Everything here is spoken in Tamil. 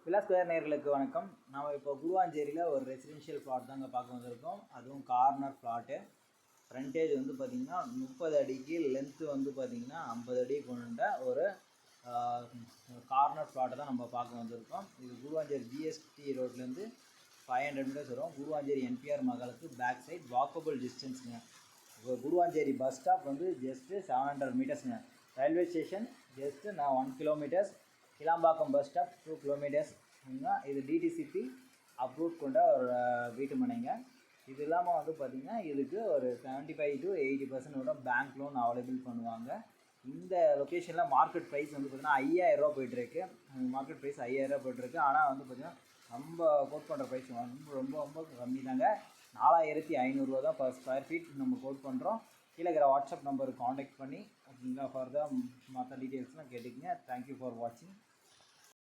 வில்லா ஸ்கொயர் நேயர்களுக்கு வணக்கம். நம்ம இப்போ குருவாஞ்சேரியில் ஒரு ரெசிடென்ஷியல் பிளாட் தாங்க பார்க்க வந்திருக்கோம். அதுவும் கார்னர் பிளாட்டு. ஃப்ரண்டேஜ் வந்து பார்த்திங்கன்னா 30 அடிக்கு, லென்த்து வந்து பார்த்திங்கன்னா 50 அடி கொண்ட ஒரு கார்னர் பிளாட்டை தான் நம்ம பார்க்க வந்திருக்கோம். இது குருவாஞ்சேரி ஜிஎஸ்டி ரோட்லேருந்து 500 மீட்டர்ஸ் வரும். குருவாஞ்சேரி என்பிஆர் மகாலுக்கு பேக் சைட் வாக்கபிள் டிஸ்டன்ஸுங்க. இப்போ குருவாஞ்சேரி பஸ் ஸ்டாப் வந்து ஜஸ்ட்டு 700 மீட்டர்ஸுங்க. Railway station just 1 kilometres. Kilambakkam bus stop 2 kilometres. இது டிடிசிபி அப்ரூவ் கொண்ட ஒரு வீட்டு மனைங்க. இது இல்லாமல் வந்து பார்த்திங்கன்னா இதுக்கு ஒரு 75 to 80% பேங்க் லோன் அவைலபிள் பண்ணுவாங்க. இந்த லொக்கேஷனில் மார்க்கெட் ப்ரைஸ் வந்து பார்த்திங்கன்னா 5000 ரூபா போய்ட்டுருக்கு. மார்க்கெட் ப்ரைஸ் 5000 ரூபா போய்ட்டுருக்கு. ஆனால் வந்து பார்த்திங்கன்னா நம்ம கோட் பண்ணுற ப்ரைஸ் ரொம்ப ரொம்ப கம்மி தாங்க. 4500 தான் பர் ஸ்கொயர் ஃபீட் நம்ம கோட் பண்ணுறோம். கீழே இருக்கிற வாட்ஸ்அப் நம்பருக்கு காண்டாக்ட் பண்ணி ஃபர்தர் மற்ற டீட்டெயில்ஸ்லாம் கேட்டுக்கங்க. தேங்க்யூ ஃபார் வாட்சிங்.